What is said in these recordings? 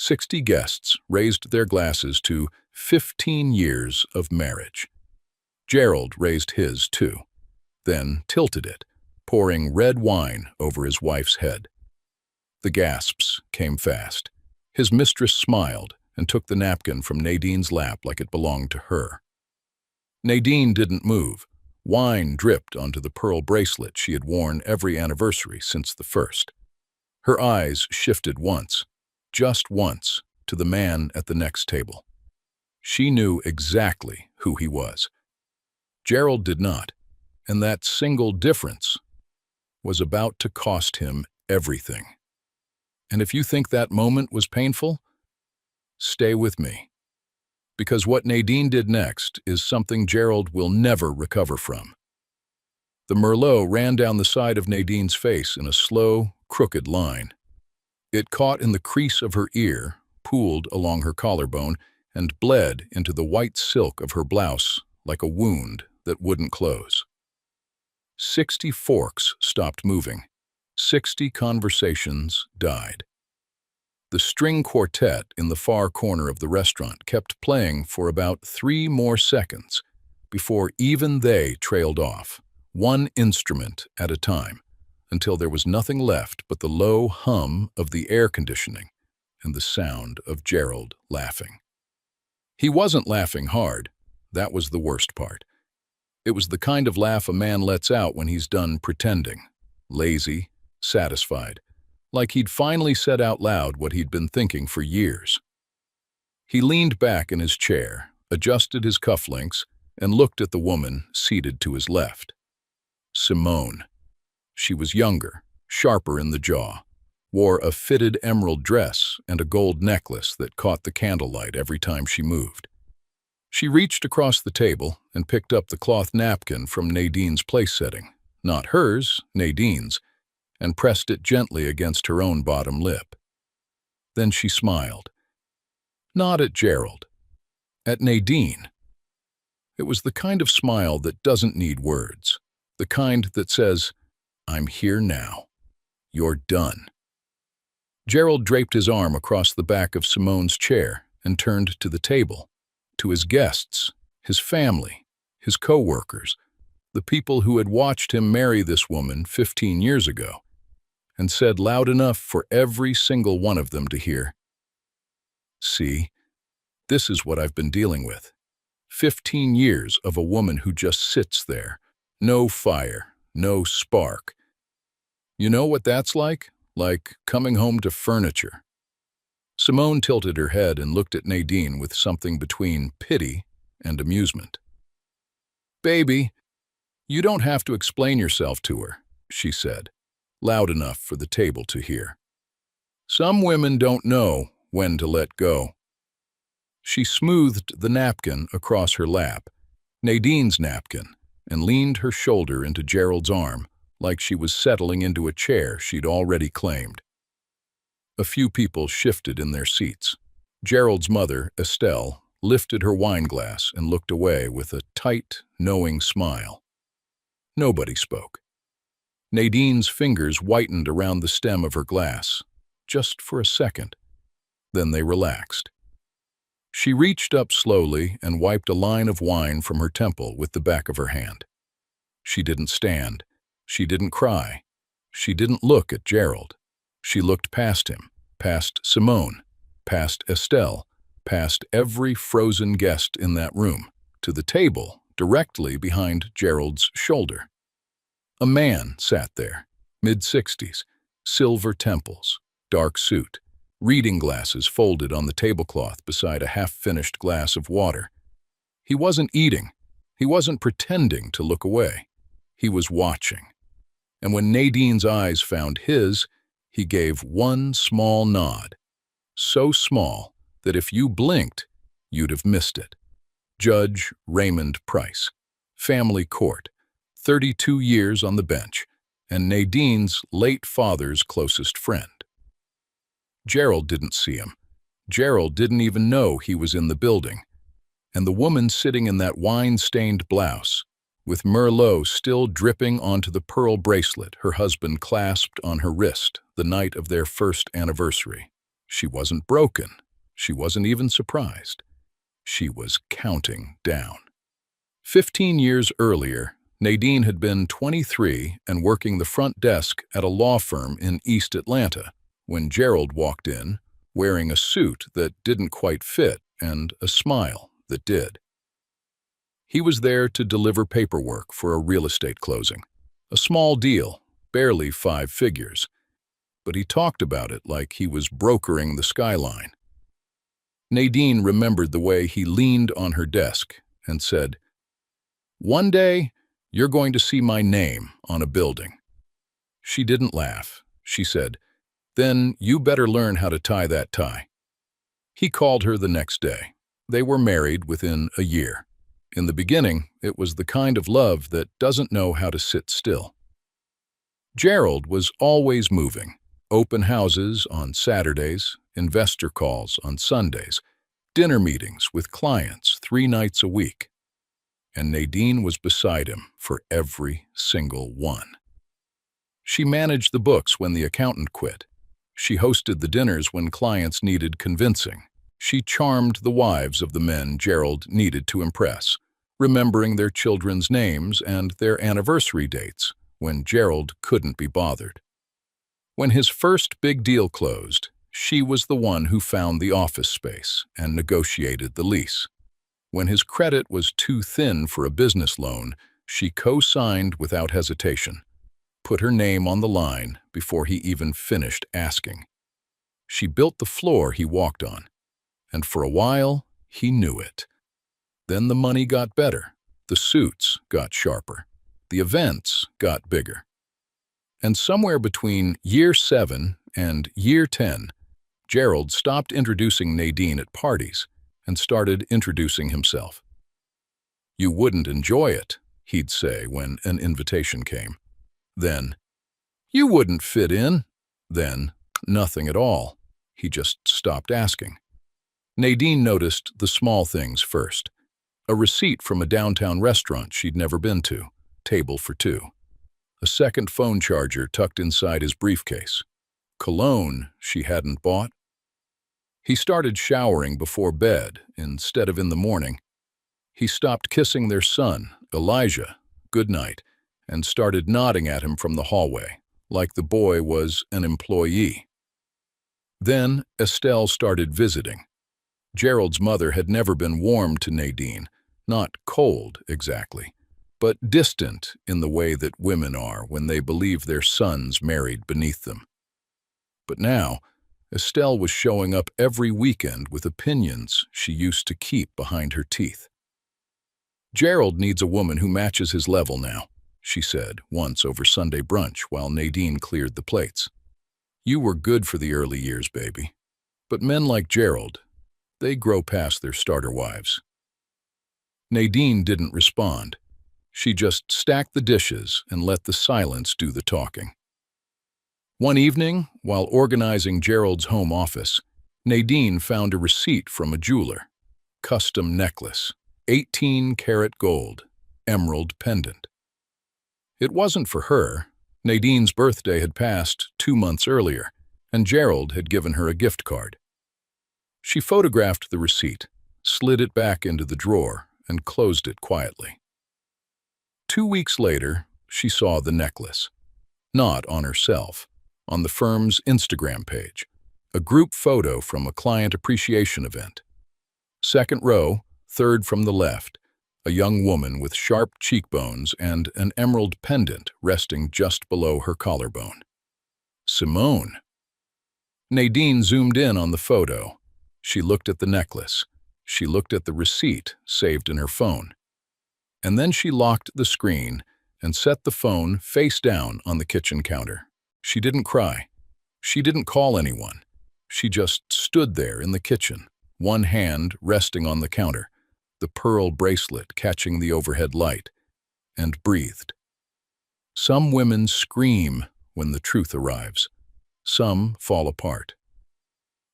60 guests raised their glasses to 15 years of marriage. Gerald raised his, too, then tilted it, pouring red wine over his wife's head. The gasps came fast. His mistress smiled and took the napkin from Nadine's lap like it belonged to her. Nadine didn't move. Wine dripped onto the pearl bracelet she had worn every anniversary since the first. Her eyes shifted once, just once, to the man at the next table. She knew exactly who he was. Gerald did not, and that single difference was about to cost him everything. And if you think that moment was painful, stay with me. Because what Nadine did next is something Gerald will never recover from. The Merlot ran down the side of Nadine's face in a slow, crooked line. It caught in the crease of her ear, pooled along her collarbone, and bled into the white silk of her blouse like a wound that wouldn't close. 60 forks stopped moving. 60 conversations died. The string quartet in the far corner of the restaurant kept playing for about 3 more seconds before even they trailed off, one instrument at a time, until there was nothing left but the low hum of the air conditioning and the sound of Gerald laughing. He wasn't laughing hard. That was the worst part. It was the kind of laugh a man lets out when he's done pretending, lazy, satisfied, like he'd finally said out loud what he'd been thinking for years. He leaned back in his chair, adjusted his cufflinks, and looked at the woman seated to his left. Simone. She was younger, sharper in the jaw, wore a fitted emerald dress and a gold necklace that caught the candlelight every time she moved. She reached across the table and picked up the cloth napkin from Nadine's place setting, not hers, Nadine's, and pressed it gently against her own bottom lip. Then she smiled. Not at Gerald. At Nadine. It was the kind of smile that doesn't need words, the kind that says, "I'm here now. You're done." Gerald draped his arm across the back of Simone's chair and turned to the table, to his guests, his family, his co-workers, the people who had watched him marry this woman 15 years ago, and said loud enough for every single one of them to hear, "See, this is what I've been dealing with. 15 years of a woman who just sits there, no fire, no spark. You know what that's like? Like coming home to furniture." Simone tilted her head and looked at Nadine with something between pity and amusement. "Baby, you don't have to explain yourself to her," she said, loud enough for the table to hear. "Some women don't know when to let go." She smoothed the napkin across her lap, Nadine's napkin, and leaned her shoulder into Gerald's arm like she was settling into a chair she'd already claimed. A few people shifted in their seats. Gerald's mother, Estelle, lifted her wineglass and looked away with a tight, knowing smile. Nobody spoke. Nadine's fingers whitened around the stem of her glass, just for a second. Then they relaxed. She reached up slowly and wiped a line of wine from her temple with the back of her hand. She didn't stand. She didn't cry. She didn't look at Gerald. She looked past him, past Simone, past Estelle, past every frozen guest in that room, to the table directly behind Gerald's shoulder. A man sat there, mid-60s, silver temples, dark suit, reading glasses folded on the tablecloth beside a half-finished glass of water. He wasn't eating. He wasn't pretending to look away. He was watching. And when Nadine's eyes found his, he gave one small nod, so small that if you blinked, you'd have missed it. Judge Raymond Price, family court, 32 years on the bench, and Nadine's late father's closest friend. Gerald didn't see him. Gerald didn't even know he was in the building. And the woman sitting in that wine-stained blouse, with Merlot still dripping onto the pearl bracelet her husband clasped on her wrist the night of their first anniversary, She wasn't broken. She wasn't even surprised. She was counting down. 15 years earlier, Nadine had been 23 and working the front desk at a law firm in East Atlanta when Gerald walked in, wearing a suit that didn't quite fit and a smile that did. He was there to deliver paperwork for a real estate closing. A small deal, barely 5 figures, but he talked about it like he was brokering the skyline. Nadine remembered the way he leaned on her desk and said, "One day, you're going to see my name on a building." She didn't laugh. She said, "Then you better learn how to tie that tie." He called her the next day. They were married within a year. In the beginning, it was the kind of love that doesn't know how to sit still. Gerald was always moving. Open houses on Saturdays, investor calls on Sundays, dinner meetings with clients 3 nights a week. And Nadine was beside him for every single one. She managed the books when the accountant quit. She hosted the dinners when clients needed convincing. She charmed the wives of the men Gerald needed to impress, remembering their children's names and their anniversary dates when Gerald couldn't be bothered. When his first big deal closed, she was the one who found the office space and negotiated the lease. When his credit was too thin for a business loan, she co-signed without hesitation, put her name on the line before he even finished asking. She built the floor he walked on, and for a while, he knew it. Then the money got better, the suits got sharper, the events got bigger. And somewhere between year 7 and year 10, Gerald stopped introducing Nadine at parties and started introducing himself. "You wouldn't enjoy it," he'd say when an invitation came. Then, "You wouldn't fit in." Then, nothing at all. He just stopped asking. Nadine noticed the small things first. A receipt from a downtown restaurant she'd never been to, table for 2. A second phone charger tucked inside his briefcase. Cologne she hadn't bought. He started showering before bed instead of in the morning. He stopped kissing their son, Elijah, goodnight, and started nodding at him from the hallway, like the boy was an employee. Then Estelle started visiting. Gerald's mother had never been warm to Nadine, not cold exactly, but distant in the way that women are when they believe their sons married beneath them. But now, Estelle was showing up every weekend with opinions she used to keep behind her teeth. "Gerald needs a woman who matches his level now," she said once over Sunday brunch while Nadine cleared the plates. "You were good for the early years, baby. But men like Gerald, they grow past their starter wives." Nadine didn't respond. She just stacked the dishes and let the silence do the talking. One evening, while organizing Gerald's home office, Nadine found a receipt from a jeweler. Custom necklace, 18-karat gold, emerald pendant. It wasn't for her. Nadine's birthday had passed 2 months earlier, and Gerald had given her a gift card. She photographed the receipt, slid it back into the drawer, and closed it quietly. 2 weeks later, she saw the necklace. Not on herself, on the firm's Instagram page, a group photo from a client appreciation event. Second row, third from the left, a young woman with sharp cheekbones and an emerald pendant resting just below her collarbone. Simone. Nadine zoomed in on the photo. She looked at the necklace. She looked at the receipt saved in her phone. And then she locked the screen and set the phone face down on the kitchen counter. She didn't cry. She didn't call anyone. She just stood there in the kitchen, one hand resting on the counter, the pearl bracelet catching the overhead light, and breathed. Some women scream when the truth arrives. Some fall apart.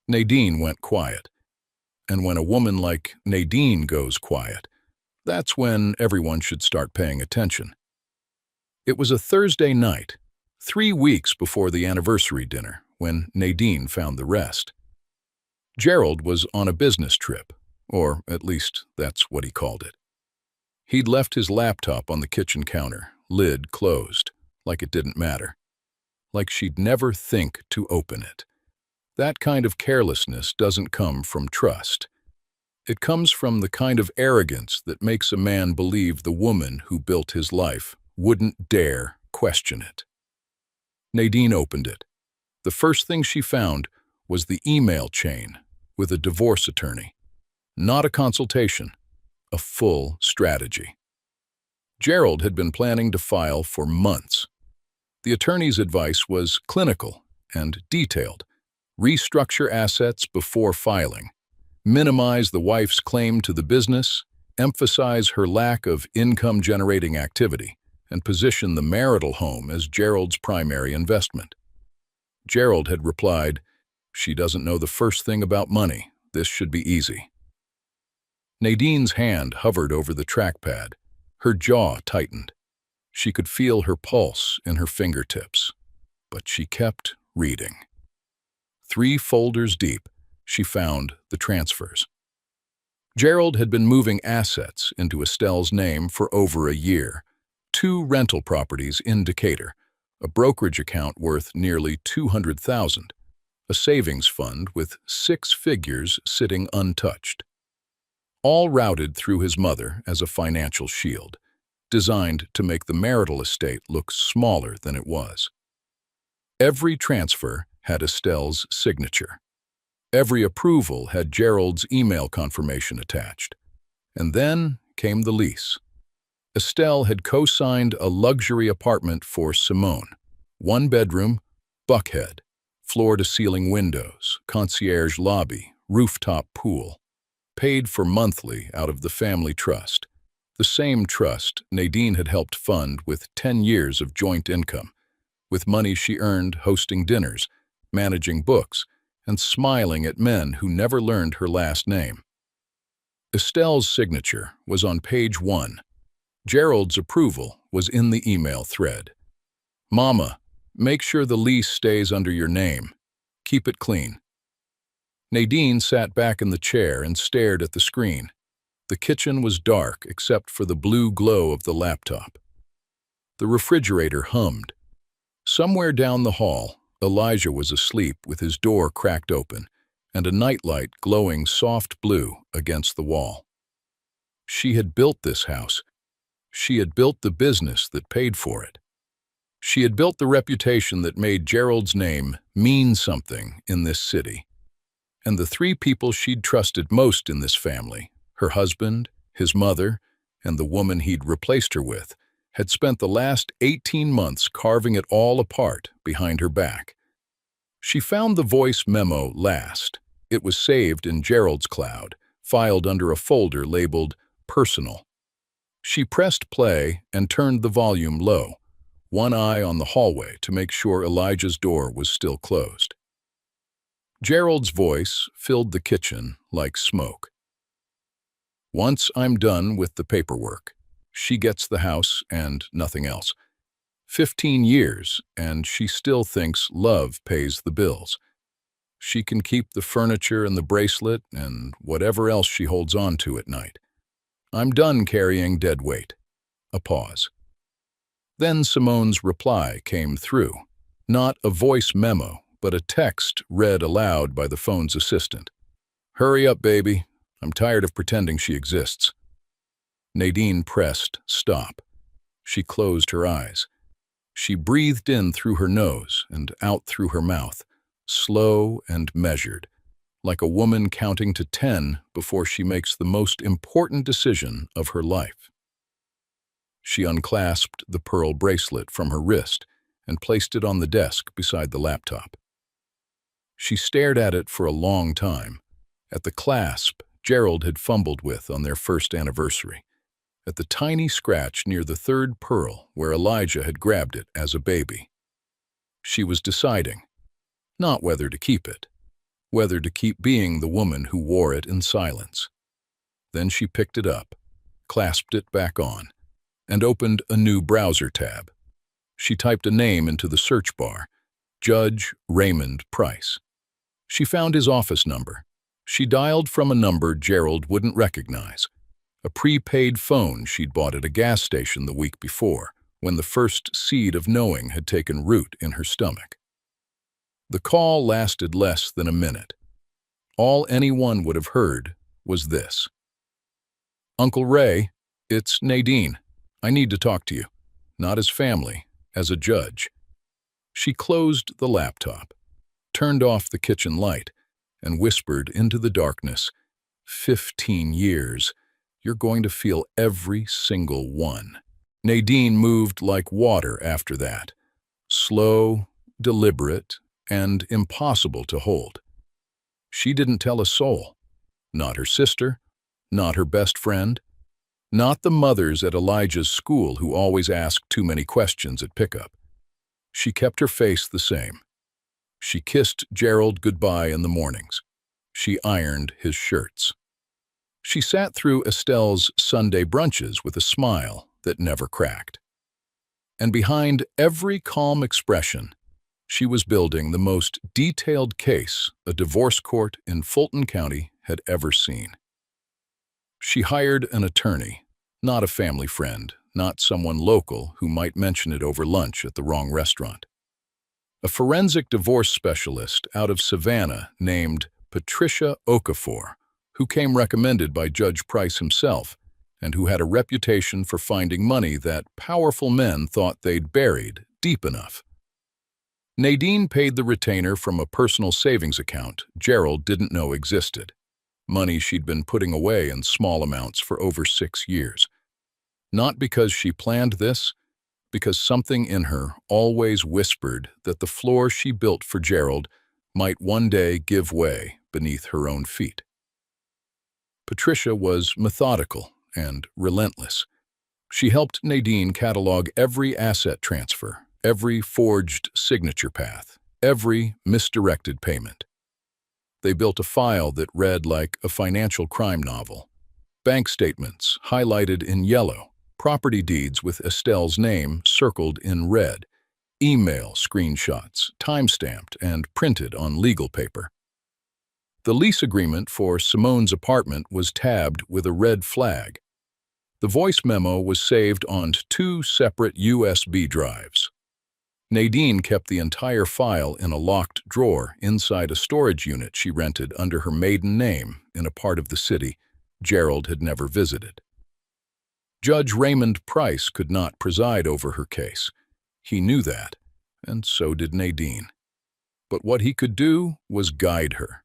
Nadine went quiet. And when a woman like Nadine goes quiet, that's when everyone should start paying attention. It was a Thursday night, 3 weeks before the anniversary dinner, when Nadine found the rest. Gerald was on a business trip, or at least that's what he called it. He'd left his laptop on the kitchen counter, lid closed, like it didn't matter, like she'd never think to open it. That kind of carelessness doesn't come from trust. It comes from the kind of arrogance that makes a man believe the woman who built his life wouldn't dare question it. Nadine opened it. The first thing she found was the email chain with a divorce attorney. Not a consultation, a full strategy. Gerald had been planning to file for months. The attorney's advice was clinical and detailed. Restructure assets before filing. Minimize the wife's claim to the business, emphasize her lack of income-generating activity, and position the marital home as Gerald's primary investment. Gerald had replied, "She doesn't know the first thing about money. This should be easy." Nadine's hand hovered over the trackpad. Her jaw tightened. She could feel her pulse in her fingertips, but she kept reading. 3 folders deep, she found the transfers. Gerald had been moving assets into Estelle's name for over a year. 2 rental properties in Decatur, a brokerage account worth nearly $200,000, a savings fund with 6 figures sitting untouched. All routed through his mother as a financial shield, designed to make the marital estate look smaller than it was. Every transfer had Estelle's signature. Every approval had Gerald's email confirmation attached. And then came the lease. Estelle had co-signed a luxury apartment for Simone. 1 bedroom, Buckhead, floor-to-ceiling windows, concierge lobby, rooftop pool. Paid for monthly out of the family trust. The same trust Nadine had helped fund with 10 years of joint income, with money she earned hosting dinners, managing books, and smiling at men who never learned her last name. Estelle's signature was on page 1. Gerald's approval was in the email thread. "Mama, make sure the lease stays under your name. Keep it clean." Nadine sat back in the chair and stared at the screen. The kitchen was dark except for the blue glow of the laptop. The refrigerator hummed. Somewhere down the hall, Elijah was asleep with his door cracked open and a nightlight glowing soft blue against the wall. She had built this house. She had built the business that paid for it. She had built the reputation that made Gerald's name mean something in this city. And the 3 people she'd trusted most in this family, her husband, his mother, and the woman he'd replaced her with, had spent the last 18 months carving it all apart behind her back. She found the voice memo last. It was saved in Gerald's cloud, filed under a folder labeled Personal. She pressed play and turned the volume low, one eye on the hallway to make sure Elijah's door was still closed. Gerald's voice filled the kitchen like smoke. "Once I'm done with the paperwork, she gets the house and nothing else. 15 years, and she still thinks love pays the bills. She can keep the furniture and the bracelet and whatever else she holds on to at night. I'm done carrying dead weight." A pause. Then Simone's reply came through. Not a voice memo, but a text read aloud by the phone's assistant. "Hurry up, baby. I'm tired of pretending she exists." Nadine pressed stop. She closed her eyes. She breathed in through her nose and out through her mouth, slow and measured, like a woman counting to 10 before she makes the most important decision of her life. She unclasped the pearl bracelet from her wrist and placed it on the desk beside the laptop. She stared at it for a long time, at the clasp Gerald had fumbled with on their first anniversary, at the tiny scratch near the 3rd pearl where Elijah had grabbed it as a baby. She was deciding, not whether to keep it, whether to keep being the woman who wore it in silence. Then she picked it up, clasped it back on, and opened a new browser tab. She typed a name into the search bar, Judge Raymond Price. She found his office number, She dialed from a number Gerald wouldn't recognize, a prepaid phone she'd bought at a gas station the week before, when the first seed of knowing had taken root in her stomach. The call lasted less than a minute. All anyone would have heard was this. "Uncle Ray, it's Nadine. I need to talk to you. Not as family, as a judge." She closed the laptop, turned off the kitchen light, and whispered into the darkness, 15 years. You're going to feel every single one." Nadine moved like water after that, slow, deliberate, and impossible to hold. She didn't tell a soul. Not her sister, not her best friend, not the mothers at Elijah's school who always asked too many questions at pickup. She kept her face the same. She kissed Gerald goodbye in the mornings. She ironed his shirts. She sat through Estelle's Sunday brunches with a smile that never cracked. And behind every calm expression, she was building the most detailed case a divorce court in Fulton County had ever seen. She hired an attorney, not a family friend, not someone local who might mention it over lunch at the wrong restaurant. A forensic divorce specialist out of Savannah named Patricia Okafor, who came recommended by Judge Price himself and who had a reputation for finding money that powerful men thought they'd buried deep enough. Nadine paid the retainer from a personal savings account Gerald didn't know existed, money she'd been putting away in small amounts for over 6 years. Not because she planned this, because something in her always whispered that the floor she built for Gerald might one day give way beneath her own feet. Patricia was methodical and relentless. She helped Nadine catalog every asset transfer, every forged signature path, every misdirected payment. They built a file that read like a financial crime novel. Bank statements highlighted in yellow, property deeds with Estelle's name circled in red, email screenshots time-stamped and printed on legal paper. The lease agreement for Simone's apartment was tabbed with a red flag. The voice memo was saved on 2 separate USB drives. Nadine kept the entire file in a locked drawer inside a storage unit she rented under her maiden name in a part of the city Gerald had never visited. Judge Raymond Price could not preside over her case. He knew that, and so did Nadine. But what he could do was guide her.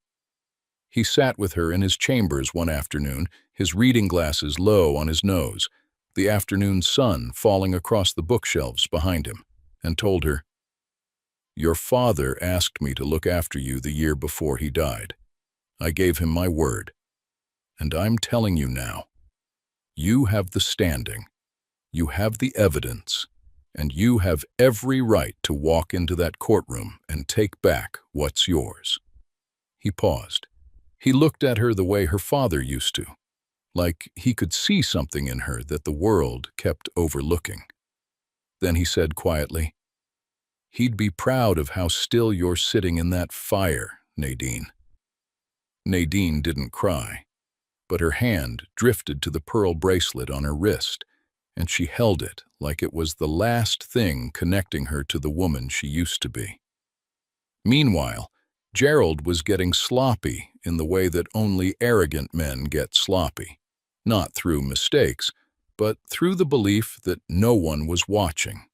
He sat with her in his chambers one afternoon, his reading glasses low on his nose, the afternoon sun falling across the bookshelves behind him, and told her, "Your father asked me to look after you the year before he died. I gave him my word. And I'm telling you now, you have the standing, you have the evidence, and you have every right to walk into that courtroom and take back what's yours." He paused. He looked at her the way her father used to, like he could see something in her that the world kept overlooking. Then he said quietly, "He'd be proud of how still you're sitting in that fire, Nadine." Nadine didn't cry, but her hand drifted to the pearl bracelet on her wrist, and she held it like it was the last thing connecting her to the woman she used to be. Meanwhile, Gerald was getting sloppy in the way that only arrogant men get sloppy, not through mistakes, but through the belief that no one was watching.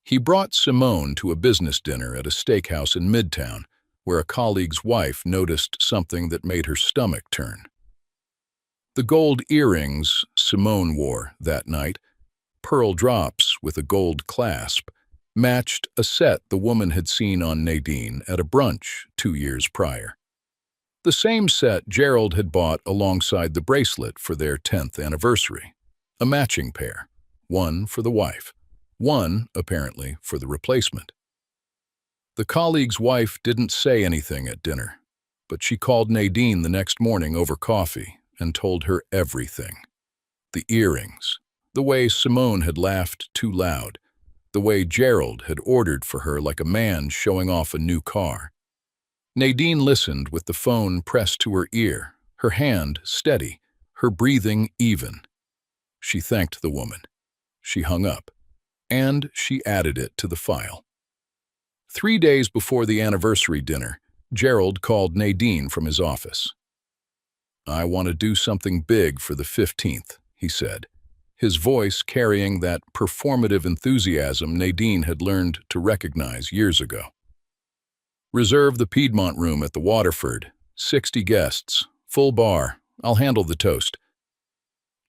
He brought Simone to a business dinner at a steakhouse in Midtown, where a colleague's wife noticed something that made her stomach turn. The gold earrings Simone wore that night, pearl drops with a gold clasp, matched a set the woman had seen on Nadine at a brunch 2 years prior. The same set Gerald had bought alongside the bracelet for their 10th anniversary. A matching pair, one for the wife, one, apparently, for the replacement. The colleague's wife didn't say anything at dinner, but she called Nadine the next morning over coffee and told her everything. The earrings, the way Simone had laughed too loud, the way Gerald had ordered for her like a man showing off a new car. Nadine listened with the phone pressed to her ear, her hand steady, her breathing even. She thanked the woman. She hung up, and she added it to the file. 3 days before the anniversary dinner, Gerald called Nadine from his office. "I want to do something big for the 15th, he said, his voice carrying that performative enthusiasm Nadine had learned to recognize years ago. "Reserve the Piedmont room at the Waterford. 60 guests. Full bar. I'll handle the toast."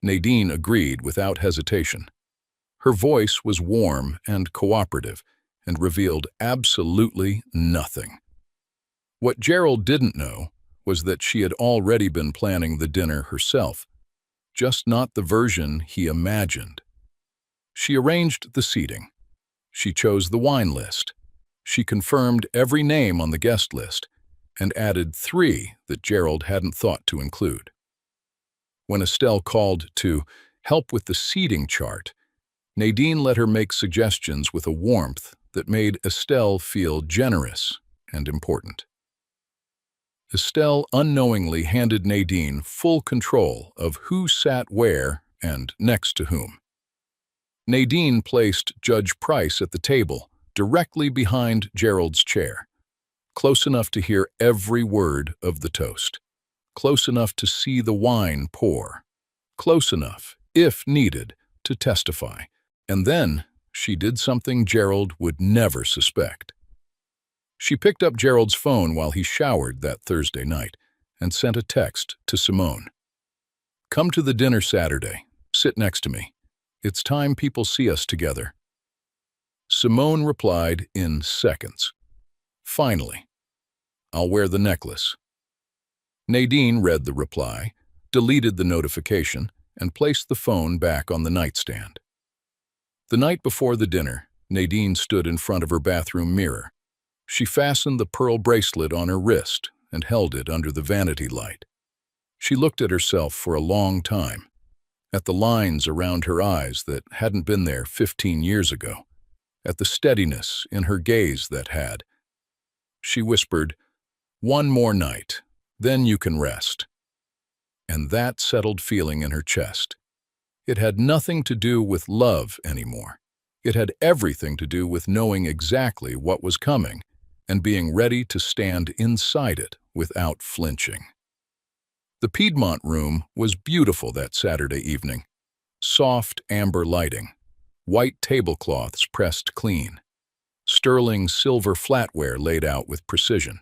Nadine agreed without hesitation. Her voice was warm and cooperative and revealed absolutely nothing. What Gerald didn't know was that she had already been planning the dinner herself, just not the version he imagined. She arranged the seating. She chose the wine list. She confirmed every name on the guest list and added 3 that Gerald hadn't thought to include. When Estelle called to help with the seating chart, Nadine let her make suggestions with a warmth that made Estelle feel generous and important. Estelle unknowingly handed Nadine full control of who sat where and next to whom. Nadine placed Judge Price at the table, directly behind Gerald's chair, close enough to hear every word of the toast, close enough to see the wine pour, close enough, if needed, to testify. And then she did something Gerald would never suspect. She picked up Gerald's phone while he showered that Thursday night and sent a text to Simone. "Come to the dinner Saturday. Sit next to me. It's time people see us together." Simone replied in seconds. "Finally. I'll wear the necklace." Nadine read the reply, deleted the notification, and placed the phone back on the nightstand. The night before the dinner, Nadine stood in front of her bathroom mirror. She fastened the pearl bracelet on her wrist and held it under the vanity light. She looked at herself for a long time, at the lines around her eyes that hadn't been there 15 years ago, at the steadiness in her gaze that had. She whispered, "One more night, then you can rest." And that settled feeling in her chest. It had nothing to do with love anymore. It had everything to do with knowing exactly what was coming and being ready to stand inside it without flinching. The Piedmont room was beautiful that Saturday evening. Soft amber lighting, white tablecloths pressed clean, sterling silver flatware laid out with precision.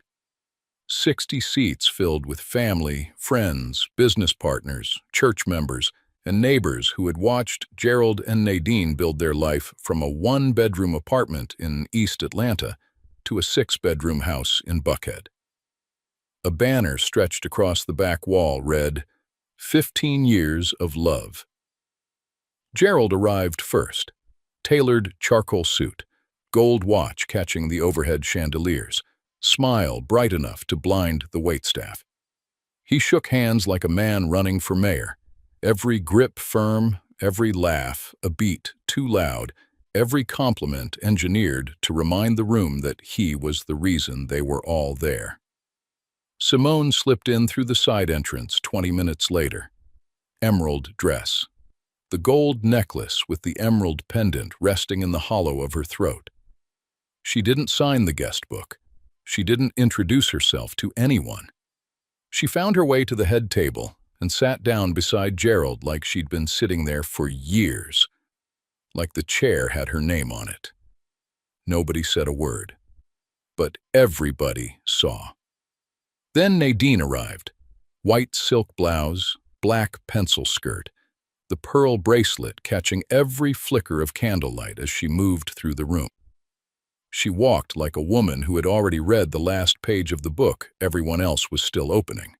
60 seats filled with family, friends, business partners, church members, and neighbors who had watched Gerald and Nadine build their life from a 1-bedroom apartment in East Atlanta to a 6-bedroom house in Buckhead. A banner stretched across the back wall read, "15 years of love." Gerald arrived first, tailored charcoal suit, gold watch catching the overhead chandeliers, smile bright enough to blind the waitstaff. He shook hands like a man running for mayor, every grip firm, every laugh a beat too loud, every compliment engineered to remind the room that he was the reason they were all there. Simone slipped in through the side entrance 20 minutes later. Emerald dress. The gold necklace with the emerald pendant resting in the hollow of her throat. She didn't sign the guest book. She didn't introduce herself to anyone. She found her way to the head table and sat down beside Gerald like she'd been sitting there for years, like the chair had her name on it. Nobody said a word, but everybody saw. Then Nadine arrived, white silk blouse, black pencil skirt, the pearl bracelet catching every flicker of candlelight as she moved through the room. She walked like a woman who had already read the last page of the book everyone else was still opening.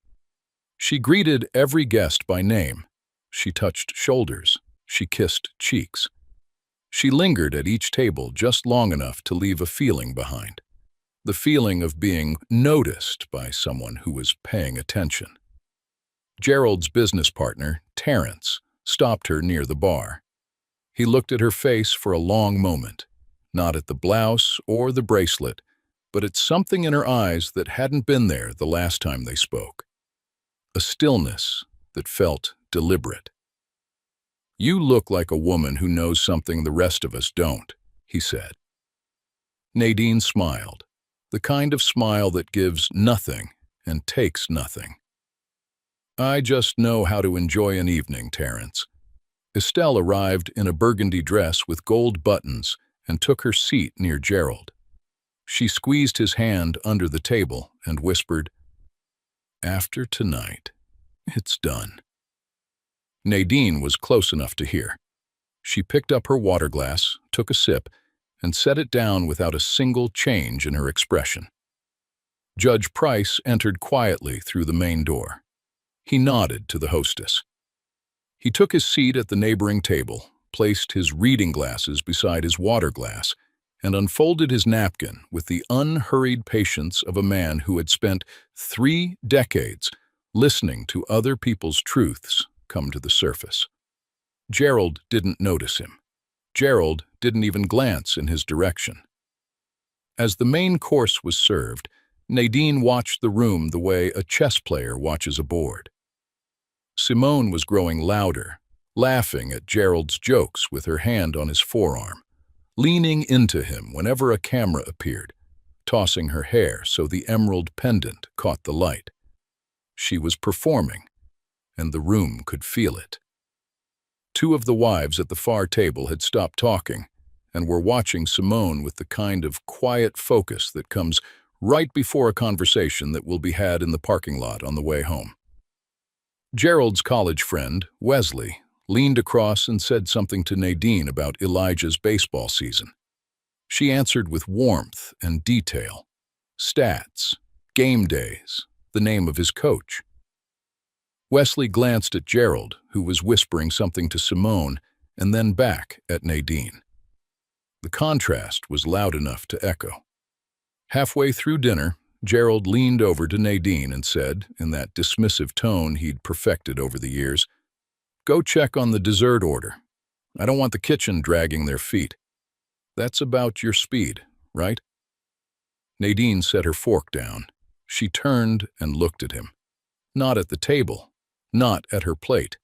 She greeted every guest by name. She touched shoulders. She kissed cheeks. She lingered at each table just long enough to leave a feeling behind. The feeling of being noticed by someone who was paying attention. Gerald's business partner, Terrence, stopped her near the bar. He looked at her face for a long moment, not at the blouse or the bracelet, but it's something in her eyes that hadn't been there the last time they spoke. A stillness that felt deliberate. "You look like a woman who knows something the rest of us don't," he said. Nadine smiled, the kind of smile that gives nothing and takes nothing. "I just know how to enjoy an evening, Terence." Estelle arrived in a burgundy dress with gold buttons and took her seat near Gerald. She squeezed his hand under the table and whispered, "After tonight, it's done." Nadine was close enough to hear. She picked up her water glass, took a sip, and set it down without a single change in her expression. Judge Price entered quietly through the main door. He nodded to the hostess. He took his seat at the neighboring table, placed his reading glasses beside his water glass, and unfolded his napkin with the unhurried patience of a man who had spent 3 decades listening to other people's truths come to the surface. Gerald didn't notice him. Gerald didn't even glance in his direction. As the main course was served, Nadine watched the room the way a chess player watches a board. Simone was growing louder, laughing at Gerald's jokes with her hand on his forearm, leaning into him whenever a camera appeared, tossing her hair so the emerald pendant caught the light. She was performing, and the room could feel it. 2 of the wives at the far table had stopped talking and were watching Simone with the kind of quiet focus that comes right before a conversation that will be had in the parking lot on the way home. Gerald's college friend, Wesley, leaned across and said something to Nadine about Elijah's baseball season. She answered with warmth and detail. Stats, game days, the name of his coach. Wesley glanced at Gerald, who was whispering something to Simone, and then back at Nadine. The contrast was loud enough to echo. Halfway through dinner, Gerald leaned over to Nadine and said, in that dismissive tone he'd perfected over the years, "Go check on the dessert order. I don't want the kitchen dragging their feet. That's about your speed, right?" Nadine set her fork down. She turned and looked at him. Not at the table, not at her plate,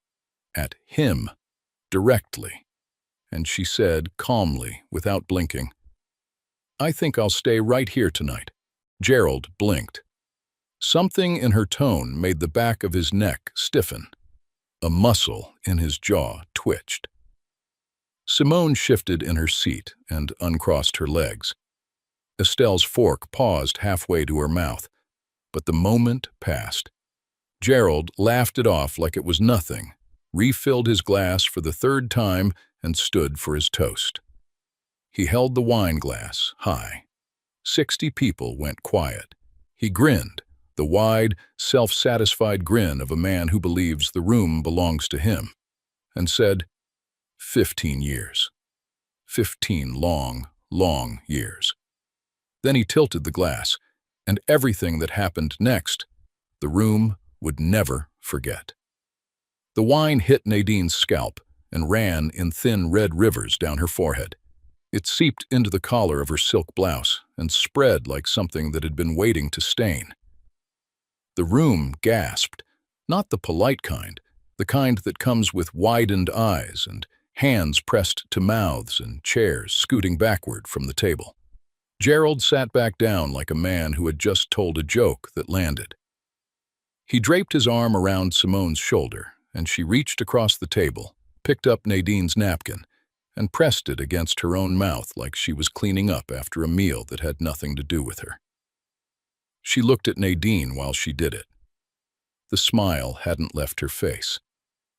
at him, directly. And she said calmly, without blinking, "I think I'll stay right here tonight." Gerald blinked. Something in her tone made the back of his neck stiffen. A muscle in his jaw twitched. Simone shifted in her seat and uncrossed her legs. Estelle's fork paused halfway to her mouth, but the moment passed. Gerald laughed it off like it was nothing, refilled his glass for the 3rd time, and stood for his toast. He held the wine glass high. 60 people went quiet. He grinned, the wide, self-satisfied grin of a man who believes the room belongs to him, and said, 15 years. 15 long, long years. Then he tilted the glass, and everything that happened next, the room would never forget. The wine hit Nadine's scalp and ran in thin red rivers down her forehead. It seeped into the collar of her silk blouse and spread like something that had been waiting to stain. The room gasped, not the polite kind, the kind that comes with widened eyes and hands pressed to mouths and chairs scooting backward from the table. Gerald sat back down like a man who had just told a joke that landed. He draped his arm around Simone's shoulder, and she reached across the table, picked up Nadine's napkin, and pressed it against her own mouth like she was cleaning up after a meal that had nothing to do with her. She looked at Nadine while she did it. The smile hadn't left her face.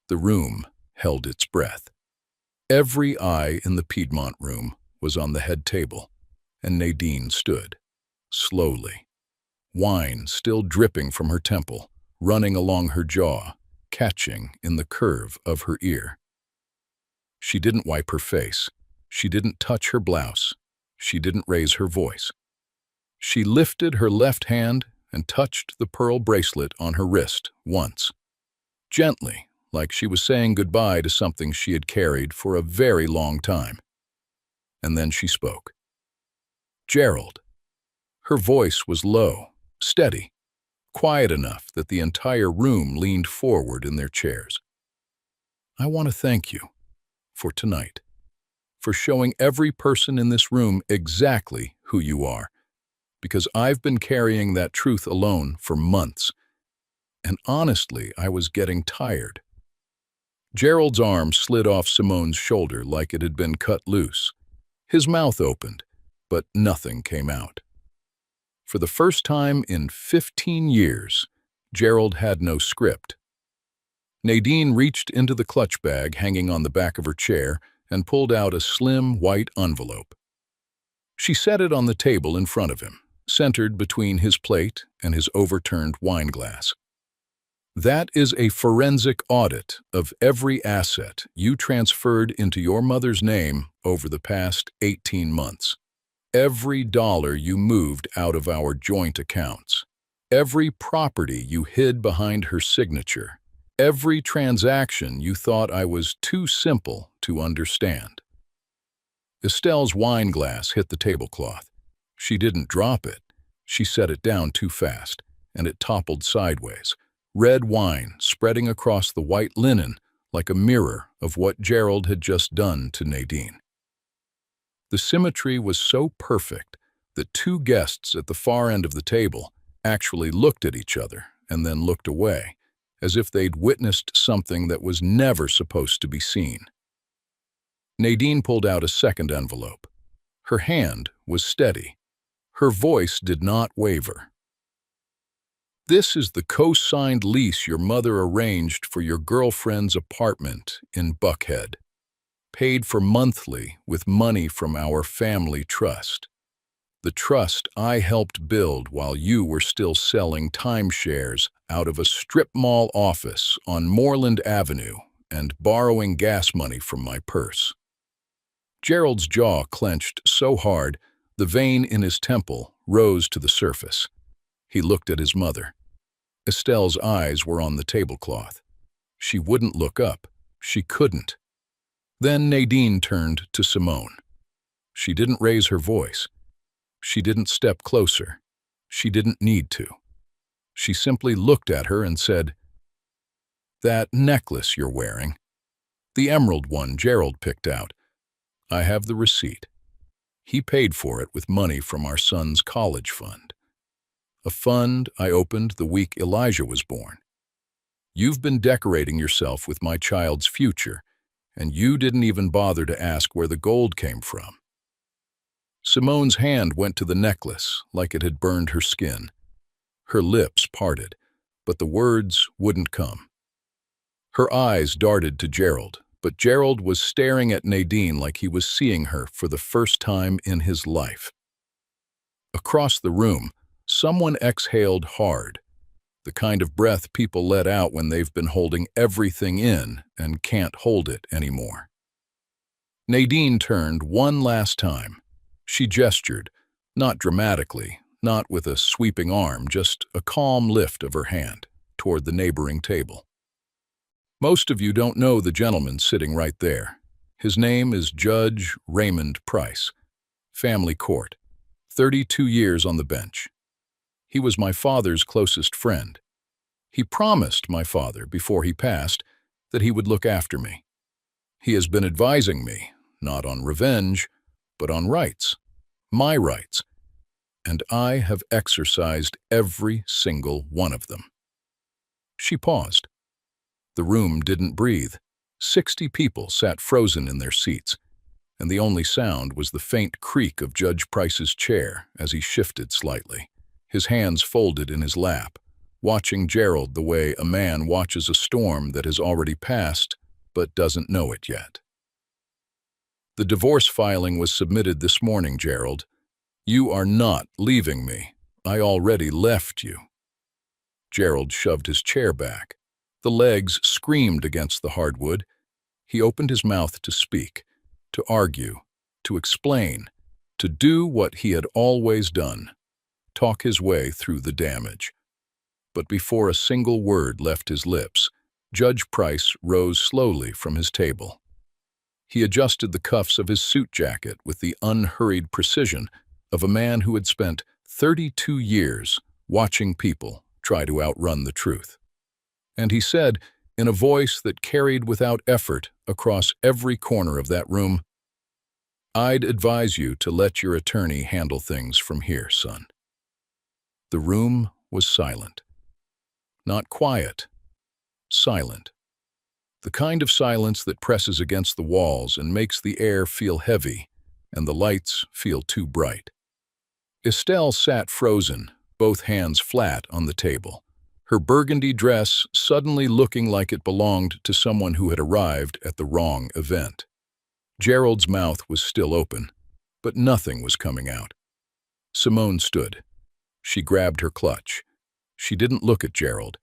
The room held its breath. Every eye in the Piedmont room was on the head table, and Nadine stood, slowly, wine still dripping from her temple, running along her jaw, catching in the curve of her ear. She didn't wipe her face. She didn't touch her blouse. She didn't raise her voice. She lifted her left hand and touched the pearl bracelet on her wrist once, gently, like she was saying goodbye to something she had carried for a very long time. And then she spoke. "Gerald." Her voice was low, steady, quiet enough that the entire room leaned forward in their chairs. "I want to thank you for tonight, for showing every person in this room exactly who you are, because I've been carrying that truth alone for months, and honestly, I was getting tired." Gerald's arm slid off Simone's shoulder like it had been cut loose. His mouth opened, but nothing came out. For the first time in 15 years, Gerald had no script. Nadine reached into the clutch bag hanging on the back of her chair and pulled out a slim white envelope. She set it on the table in front of him, centered between his plate and his overturned wine glass. "That is a forensic audit of every asset you transferred into your mother's name over the past 18 months. Every dollar you moved out of our joint accounts. Every property you hid behind her signature. Every transaction you thought I was too simple to understand." Estelle's wine glass hit the tablecloth. She didn't drop it. She set it down too fast, and it toppled sideways. Red wine spreading across the white linen like a mirror of what Gerald had just done to Nadine. The symmetry was so perfect that two guests at the far end of the table actually looked at each other and then looked away, as if they'd witnessed something that was never supposed to be seen. Nadine pulled out a second envelope. Her hand was steady. Her voice did not waver. "This is the co-signed lease your mother arranged for your girlfriend's apartment in Buckhead, paid for monthly with money from our family trust. The trust I helped build while you were still selling timeshares out of a strip mall office on Moreland Avenue and borrowing gas money from my purse." Gerald's jaw clenched so hard, the vein in his temple rose to the surface. He looked at his mother. Estelle's eyes were on the tablecloth. She wouldn't look up. She couldn't. Then Nadine turned to Simone. She didn't raise her voice. She didn't step closer. She didn't need to. She simply looked at her and said, "That necklace you're wearing, the emerald one Gerald picked out, I have the receipt. He paid for it with money from our son's college fund. A fund I opened the week Elijah was born. You've been decorating yourself with my child's future, and you didn't even bother to ask where the gold came from." Simone's hand went to the necklace like it had burned her skin. Her lips parted, but the words wouldn't come. Her eyes darted to Gerald, but Gerald was staring at Nadine like he was seeing her for the first time in his life. Across the room, someone exhaled hard, the kind of breath people let out when they've been holding everything in and can't hold it anymore. Nadine turned one last time. She gestured, not dramatically, not with a sweeping arm, just a calm lift of her hand toward the neighboring table. "Most of you don't know the gentleman sitting right there. His name is Judge Raymond Price. Family court. 32 years on the bench. He was my father's closest friend. He promised my father before he passed that he would look after me. He has been advising me, not on revenge, but on rights, my rights, and I have exercised every single one of them." She paused. The room didn't breathe. 60 people sat frozen in their seats, and the only sound was the faint creak of Judge Price's chair as he shifted slightly, his hands folded in his lap, watching Gerald the way a man watches a storm that has already passed but doesn't know it yet. "The divorce filing was submitted this morning, Gerald. You are not leaving me. I already left you." Gerald shoved his chair back. The legs screamed against the hardwood. He opened his mouth to speak, to argue, to explain, to do what he had always done, talk his way through the damage. But before a single word left his lips, Judge Price rose slowly from his table. He adjusted the cuffs of his suit jacket with the unhurried precision of a man who had spent 32 years watching people try to outrun the truth. And he said, in a voice that carried without effort across every corner of that room, "I'd advise you to let your attorney handle things from here, son." The room was silent. Not quiet, silent. The kind of silence that presses against the walls and makes the air feel heavy and the lights feel too bright. Estelle sat frozen, both hands flat on the table, her burgundy dress suddenly looking like it belonged to someone who had arrived at the wrong event. Gerald's mouth was still open, but nothing was coming out. Simone stood. She grabbed her clutch. She didn't look at Gerald.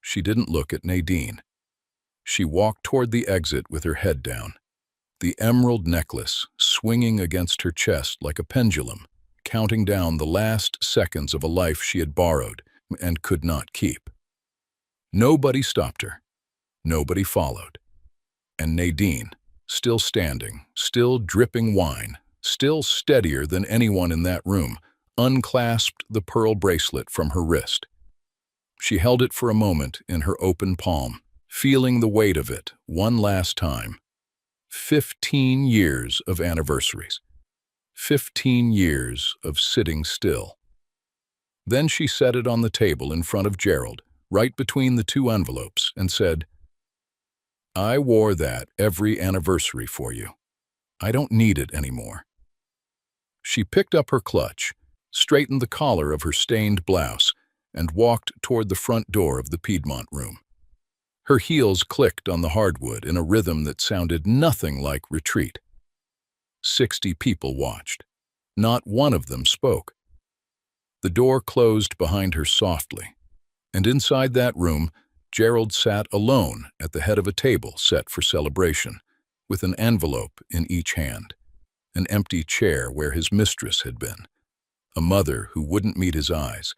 She didn't look at Nadine. She walked toward the exit with her head down, the emerald necklace swinging against her chest like a pendulum, counting down the last seconds of a life she had borrowed and could not keep. Nobody stopped her. Nobody followed. And Nadine, still standing, still dripping wine, still steadier than anyone in that room, unclasped the pearl bracelet from her wrist. She held it for a moment in her open palm, feeling the weight of it one last time. 15 years of anniversaries. 15 years of sitting still. Then she set it on the table in front of Gerald, right between the two envelopes, and said, "I wore that every anniversary for you. I don't need it anymore." She picked up her clutch, straightened the collar of her stained blouse, and walked toward the front door of the Piedmont room. Her heels clicked on the hardwood in a rhythm that sounded nothing like retreat. 60 people watched. Not one of them spoke. The door closed behind her softly, and inside that room, Gerald sat alone at the head of a table set for celebration, with an envelope in each hand, an empty chair where his mistress had been, a mother who wouldn't meet his eyes,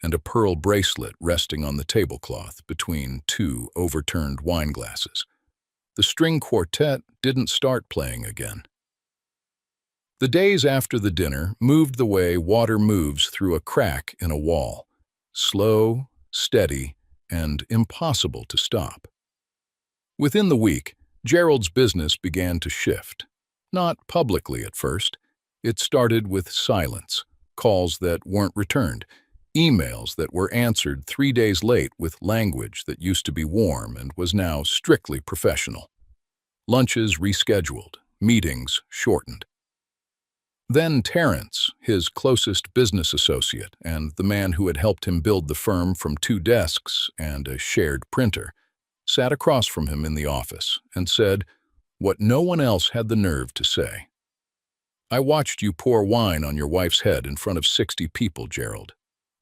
and a pearl bracelet resting on the tablecloth between two overturned wine glasses. The string quartet didn't start playing again. The days after the dinner moved the way water moves through a crack in a wall, slow, steady, and impossible to stop. Within the week, Gerald's business began to shift. Not publicly at first. It started with silence, calls that weren't returned, emails that were answered 3 days late with language that used to be warm and was now strictly professional. Lunches rescheduled, meetings shortened. Then Terrence, his closest business associate and the man who had helped him build the firm from 2 desks and a shared printer, sat across from him in the office and said what no one else had the nerve to say. "I watched you pour wine on your wife's head in front of 60 people, Gerald.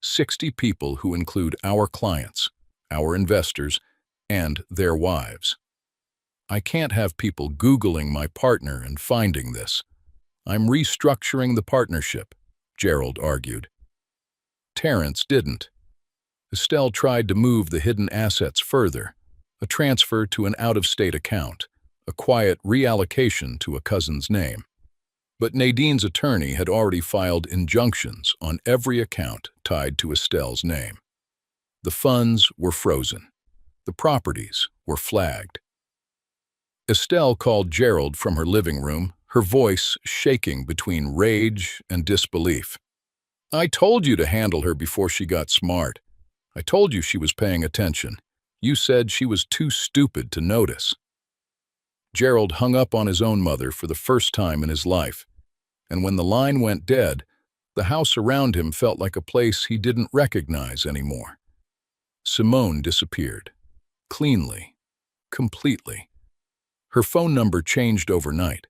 60 people who include our clients, our investors, and their wives. I can't have people Googling my partner and finding this. I'm restructuring the partnership," Gerald argued. Terrence didn't. Estelle tried to move the hidden assets further, a transfer to an out-of-state account, a quiet reallocation to a cousin's name. But Nadine's attorney had already filed injunctions on every account tied to Estelle's name. The funds were frozen. The properties were flagged. Estelle called Gerald from her living room, her voice shaking between rage and disbelief. "I told you to handle her before she got smart. I told you she was paying attention. You said she was too stupid to notice." Gerald hung up on his own mother for the first time in his life, and when the line went dead, the house around him felt like a place he didn't recognize anymore. Simone disappeared. Cleanly. Completely. Her phone number changed overnight.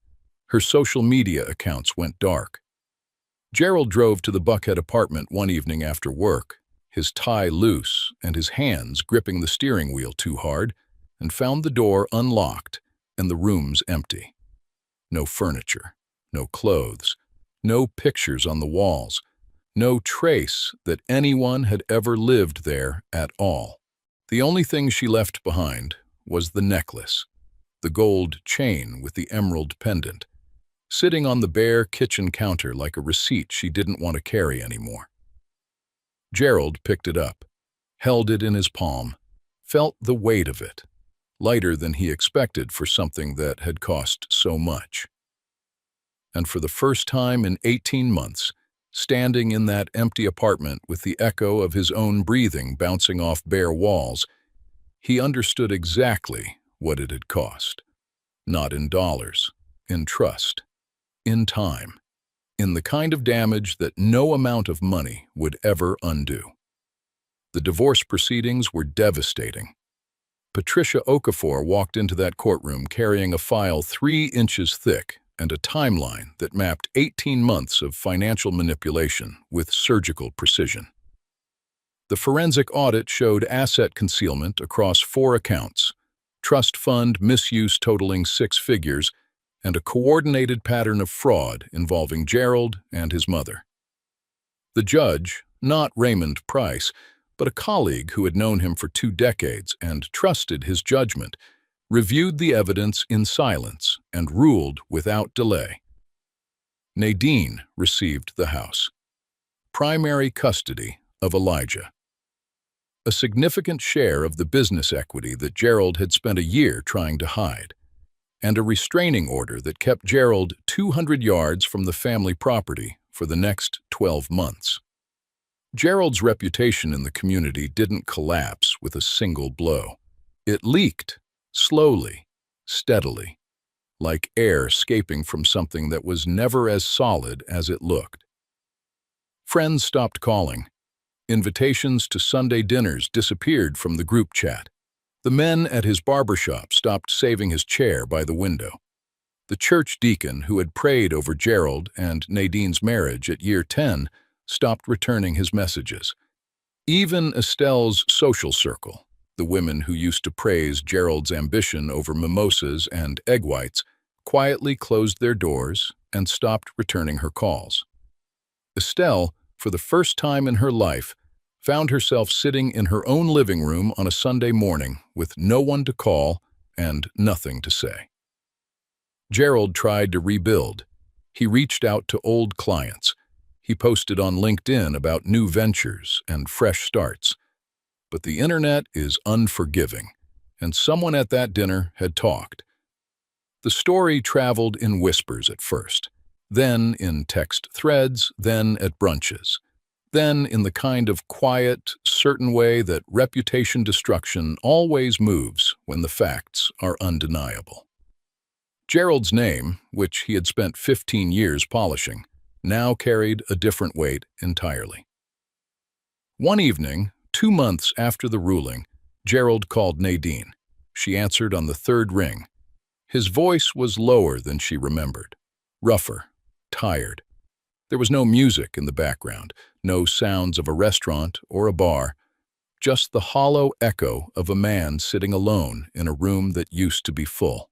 Her social media accounts went dark. Gerald drove to the Buckhead apartment one evening after work, his tie loose and his hands gripping the steering wheel too hard, and found the door unlocked and the rooms empty. No furniture, no clothes, no pictures on the walls, no trace that anyone had ever lived there at all. The only thing she left behind was the necklace, the gold chain with the emerald pendant, sitting on the bare kitchen counter like a receipt she didn't want to carry anymore. Gerald picked it up, held it in his palm, felt the weight of it, lighter than he expected for something that had cost so much. And for the first time in 18 months, standing in that empty apartment with the echo of his own breathing bouncing off bare walls, he understood exactly what it had cost. Not in dollars, in trust, in time, in the kind of damage that no amount of money would ever undo. The divorce proceedings were devastating. Patricia Okafor walked into that courtroom carrying a file 3 inches thick and a timeline that mapped 18 months of financial manipulation with surgical precision. The forensic audit showed asset concealment across 4 accounts, trust fund misuse totaling 6 figures, and a coordinated pattern of fraud involving Gerald and his mother. The judge, not Raymond Price, but a colleague who had known him for 2 decades and trusted his judgment, reviewed the evidence in silence and ruled without delay. Nadine received the house. Primary custody of Elijah. A significant share of the business equity that Gerald had spent a year trying to hide, and a restraining order that kept Gerald 200 yards from the family property for the next 12 months. Gerald's reputation in the community didn't collapse with a single blow. It leaked, slowly, steadily, like air escaping from something that was never as solid as it looked. Friends stopped calling. Invitations to Sunday dinners disappeared from the group chat. The men at his barbershop stopped saving his chair by the window. The church deacon who had prayed over Gerald and Nadine's marriage at year 10 stopped returning his messages. Even Estelle's social circle, the women who used to praise Gerald's ambition over mimosas and egg whites, quietly closed their doors and stopped returning her calls. Estelle, for the first time in her life, found herself sitting in her own living room on a Sunday morning with no one to call and nothing to say. Gerald tried to rebuild. He reached out to old clients. He posted on LinkedIn about new ventures and fresh starts. But the internet is unforgiving, and someone at that dinner had talked. The story traveled in whispers at first, then in text threads, then at brunches, then in the kind of quiet, certain way that reputation destruction always moves when the facts are undeniable. Gerald's name, which he had spent 15 years polishing, now carried a different weight entirely. One evening, 2 months after the ruling, Gerald called Nadine. She answered on the 3rd ring. His voice was lower than she remembered, rougher, tired. There was no music in the background, no sounds of a restaurant or a bar, just the hollow echo of a man sitting alone in a room that used to be full.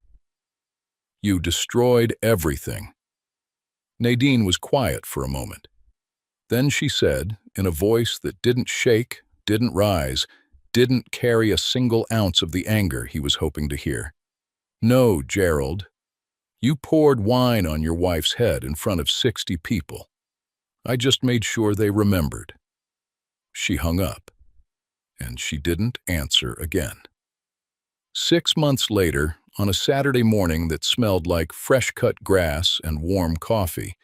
"You destroyed everything." Nadine was quiet for a moment. Then she said, in a voice that didn't shake, didn't rise, didn't carry a single ounce of the anger he was hoping to hear, "No, Gerald. You poured wine on your wife's head in front of 60 people. I just made sure they remembered." She hung up, and she didn't answer again. 6 months later, on a Saturday morning that smelled like fresh-cut grass and warm coffee,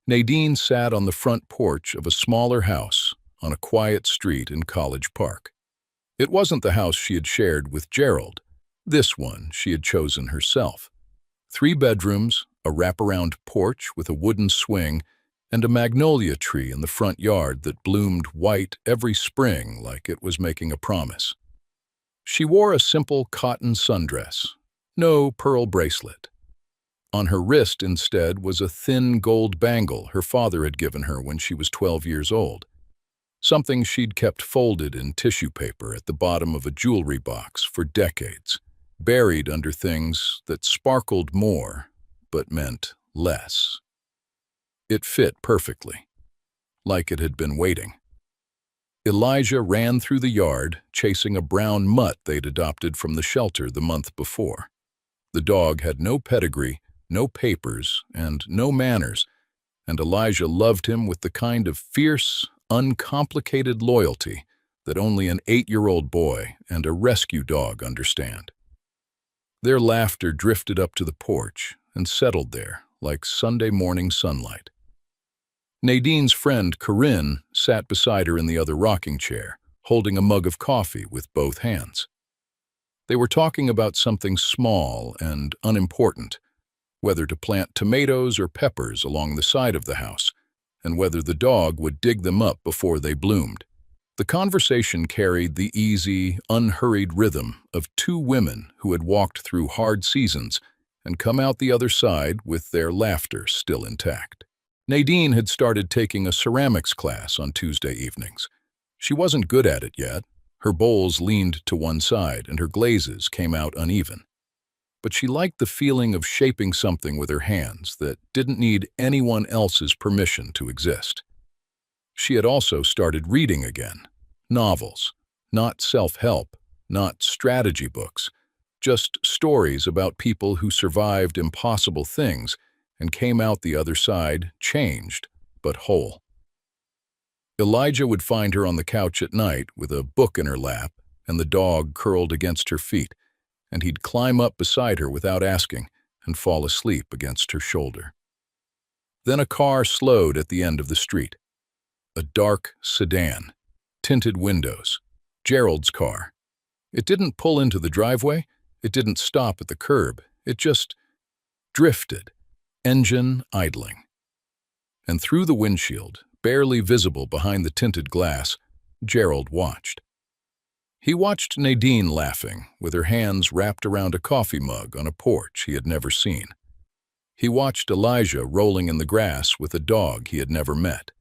Nadine sat on the front porch of a smaller house on a quiet street in College Park. It wasn't the house she had shared with Gerald. This one she had chosen herself. 3 bedrooms, a wraparound porch with a wooden swing, and a magnolia tree in the front yard that bloomed white every spring like it was making a promise. She wore a simple cotton sundress, no pearl bracelet. On her wrist instead was a thin gold bangle her father had given her when she was 12 years old, something she'd kept folded in tissue paper at the bottom of a jewelry box for decades, buried under things that sparkled more but meant less. It fit perfectly, like it had been waiting. Elijah ran through the yard, chasing a brown mutt they'd adopted from the shelter the month before. The dog had no pedigree, no papers, and no manners, and Elijah loved him with the kind of fierce, uncomplicated loyalty that only an 8-year-old boy and a rescue dog understand. Their laughter drifted up to the porch and settled there like Sunday morning sunlight. Nadine's friend Corinne sat beside her in the other rocking chair, holding a mug of coffee with both hands. They were talking about something small and unimportant, whether to plant tomatoes or peppers along the side of the house, and whether the dog would dig them up before they bloomed. The conversation carried the easy, unhurried rhythm of two women who had walked through hard seasons and come out the other side with their laughter still intact. Nadine had started taking a ceramics class on Tuesday evenings. She wasn't good at it yet. Her bowls leaned to one side and her glazes came out uneven. But she liked the feeling of shaping something with her hands that didn't need anyone else's permission to exist. She had also started reading again. Novels, not self-help, not strategy books, just stories about people who survived impossible things and came out the other side changed, but whole. Elijah would find her on the couch at night with a book in her lap and the dog curled against her feet, and he'd climb up beside her without asking and fall asleep against her shoulder. Then a car slowed at the end of the street. A dark sedan, tinted windows, Gerald's car. It didn't pull into the driveway, it didn't stop at the curb, it just drifted, engine idling. And through the windshield, barely visible behind the tinted glass, Gerald watched. He watched Nadine laughing, with her hands wrapped around a coffee mug on a porch he had never seen. He watched Elijah rolling in the grass with a dog he had never met.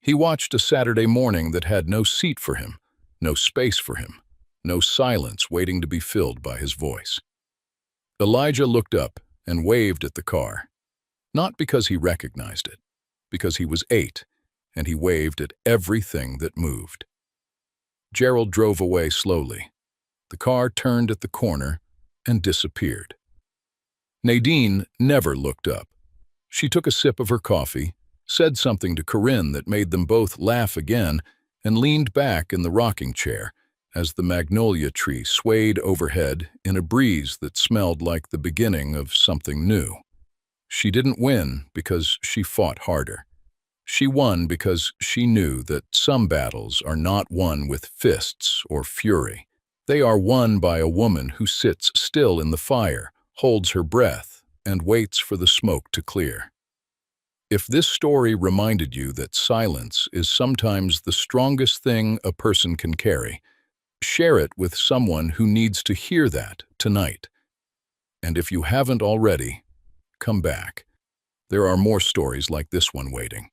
He watched a Saturday morning that had no seat for him, no space for him, no silence waiting to be filled by his voice. Elijah looked up and waved at the car, not because he recognized it, because he was 8, and he waved at everything that moved. Gerald drove away slowly. The car turned at the corner and disappeared. Nadine never looked up. She took a sip of her coffee, said something to Corinne that made them both laugh again, and leaned back in the rocking chair as the magnolia tree swayed overhead in a breeze that smelled like the beginning of something new. She didn't win because she fought harder. She won because she knew that some battles are not won with fists or fury. They are won by a woman who sits still in the fire, holds her breath, and waits for the smoke to clear. If this story reminded you that silence is sometimes the strongest thing a person can carry, share it with someone who needs to hear that tonight. And if you haven't already, come back. There are more stories like this one waiting.